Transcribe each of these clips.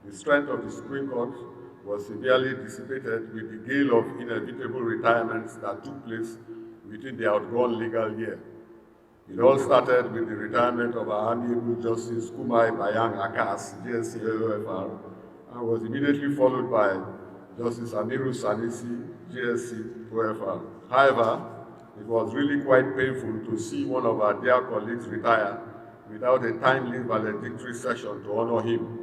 The strength of the Supreme Court was severely dissipated with the gale of inevitable retirements that took place within the outgone legal year. It all started with the retirement of our Honorable Justice Kumai Bayang Akas, JSC and was immediately followed by Justice Amiru Sanisi, JSC OFR. However, it was really quite painful to see one of our dear colleagues retire without a timely valedictory session to honor him.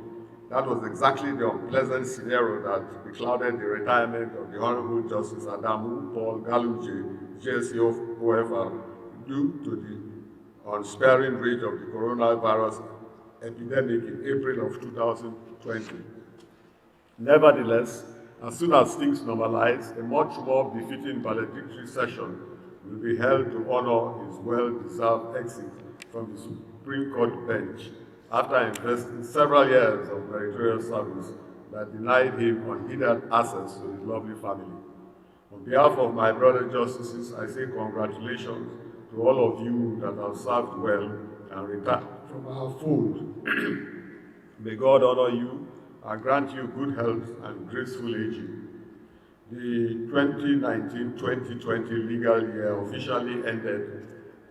That was exactly the unpleasant scenario that beclouded the retirement of the Honorable Justice Adamu Paul Galuje, JSC OFR, due to the unsparing rage of the coronavirus epidemic in April of 2020. Nevertheless, as soon as things normalize, a much more befitting valedictory session will be held to honor his well-deserved exit from the Supreme Court bench after investing several years of meritorious service that denied him unhindered access to his lovely family. On behalf of my brother justices, I say congratulations to all of you that have served well and retired from our fold. May God honor you and grant you good health and graceful aging. The 2019-2020 legal year officially ended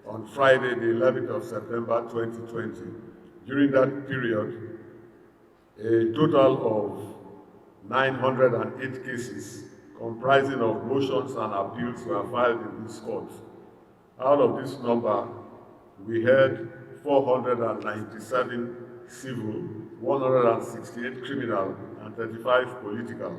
on Friday, the 11th of September 2020. During that period, a total of 908 cases comprising of motions and appeals were filed in this court. Out of this number, we heard 497 civil, 168 criminal, and 35 political,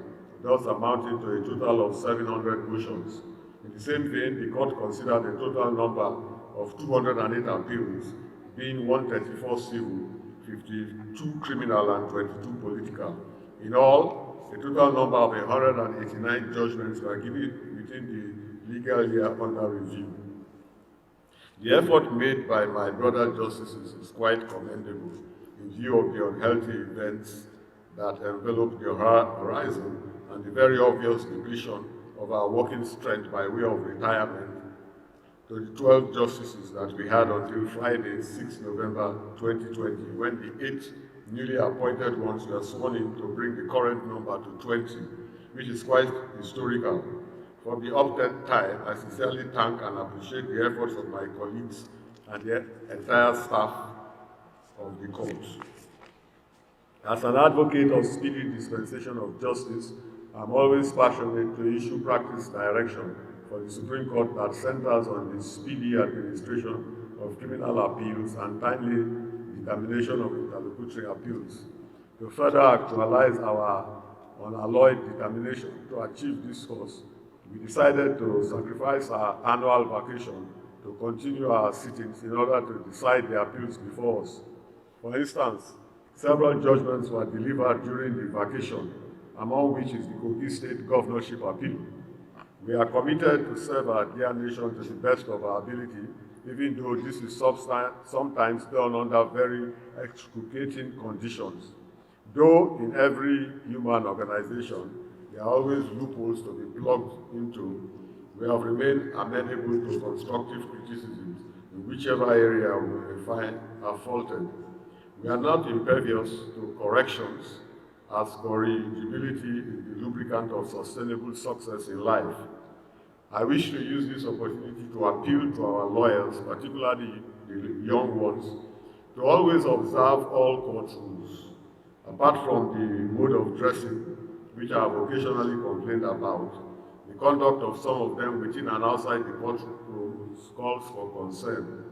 thus amounting to a total of 700 motions. In the same vein, the court considered a total number of 208 appeals, being 134 civil, 52 criminal, and 22 political. In all, a total number of 189 judgments were given within the legal year under review. The effort made by my brother justices is quite commendable in view of the unhealthy events that envelop the horizon and the very obvious depletion of our working strength by way of retirement to the 12 justices that we had until Friday, 6 November 2020, when the 8 newly appointed ones were sworn in to bring the current number to 20, which is quite historical. For the update time, I sincerely thank and appreciate the efforts of my colleagues and the entire staff of the court. As an advocate of speedy dispensation of justice, I'm always passionate to issue practice direction for the Supreme Court that centers on the speedy administration of criminal appeals and timely determination of interlocutory appeals. To further actualize our unalloyed determination to achieve this course, we decided to sacrifice our annual vacation to continue our sittings in order to decide the appeals before us. For instance, several judgments were delivered during the vacation, among which is the Kogi State Governorship Appeal. We are committed to serve our dear nation to the best of our ability, even though this is sometimes done under very excruciating conditions. Though in every human organization, there are always loopholes to be plugged into, we have remained amenable to constructive criticisms in whichever area we may find are faulted. We are not impervious to corrections, as corrigibility is the lubricant of sustainable success in life. I wish to use this opportunity to appeal to our lawyers, particularly the young ones, to always observe all court rules. Apart from the mode of dressing, which I have occasionally complained about, the conduct of some of them within and outside the courtroom calls for concern.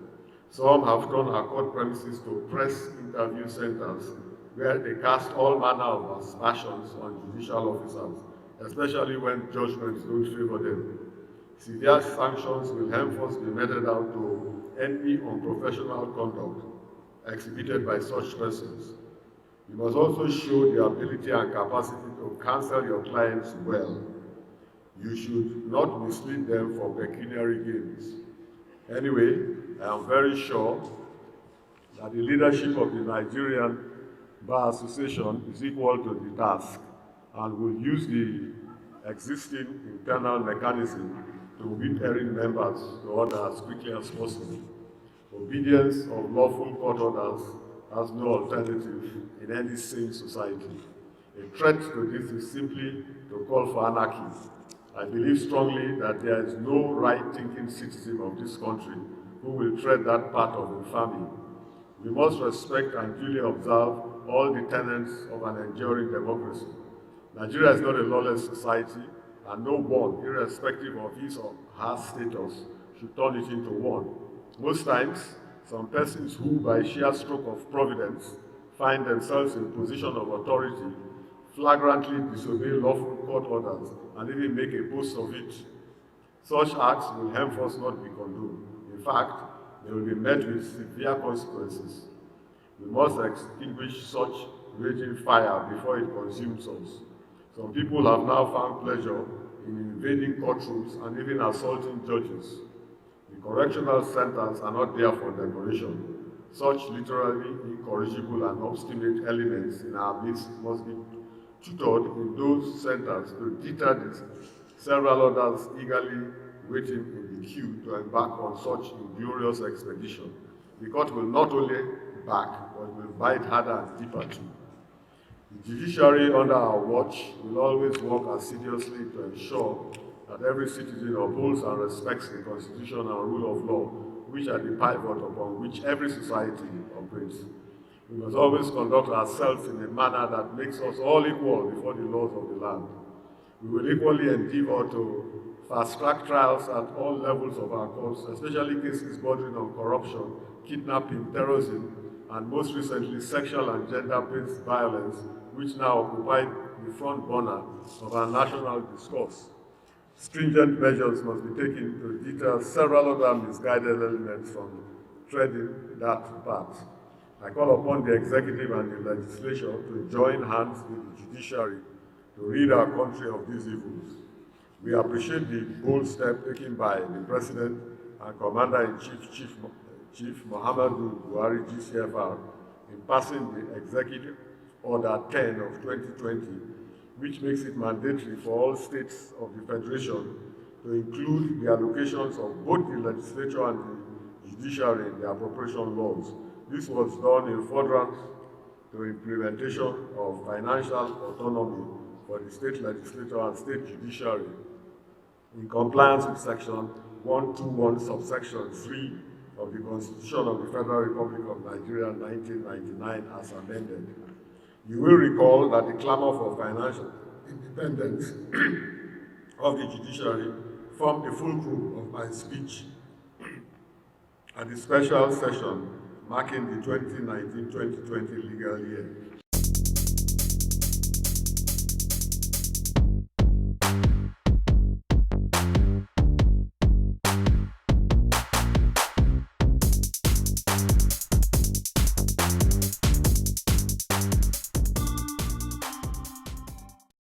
Some have turned our court premises to press interview centers where they cast all manner of aspersions on judicial officers, especially when judgments don't favor them. Severe sanctions will henceforth be meted out to any unprofessional conduct exhibited by such persons. You must also show the ability and capacity to counsel your clients well. You should not mislead them for pecuniary gains. Anyway, I am very sure that the leadership of the Nigerian Bar Association is equal to the task and will use the existing internal mechanism to whip erring members to order as quickly as possible. Obedience of lawful court orders has no alternative in any sane society. A threat to this is simply to call for anarchy. I believe strongly that there is no right-thinking citizen of this country who will tread that path of infamy. We must respect and duly observe all the tenets of an enduring democracy. Nigeria is not a lawless society, and no one, irrespective of his or her status, should turn it into one. Most times, some persons who, by sheer stroke of providence, find themselves in position of authority, flagrantly disobey lawful court orders, and even make a boast of it. Such acts will henceforth not be condoned. In fact, they will be met with severe consequences. We must extinguish such raging fire before it consumes us. Some people have now found pleasure in invading courtrooms and even assaulting judges. The correctional centers are not there for decoration. Such literally incorrigible and obstinate elements in our midst must be tutored in those centers to deter the several others eagerly waiting in the queue to embark on such inglorious expedition. The court will not only back, but will bite harder and deeper too. The judiciary under our watch will always work assiduously to ensure that every citizen upholds and respects the Constitution and rule of law, which are the pivot upon which every society operates. We must always conduct ourselves in a manner that makes us all equal before the laws of the land. We will equally endeavor to fast-track trials at all levels of our courts, especially cases bordering on corruption, kidnapping, terrorism, and most recently sexual and gender-based violence, which now occupy the front burner of our national discourse. Stringent measures must be taken to deter several other misguided elements from treading that path. I call upon the executive and the legislature to join hands with the judiciary to rid our country of these evils. We appreciate the bold step taken by the President and Commander-in-Chief, Chief Muhammadu Buhari, GCFR, in passing the Executive Order 10 of 2020, which makes it mandatory for all states of the Federation to include the allocations of both the legislature and the judiciary in the appropriation laws. This was done in furtherance to implementation of financial autonomy for the state legislature and state judiciary in compliance with Section 121, subsection 3 of the Constitution of the Federal Republic of Nigeria 1999 as amended. You will recall that the clamor for financial independence of the judiciary formed the fulcrum of my speech at the special session marking the 2019-2020 legal year.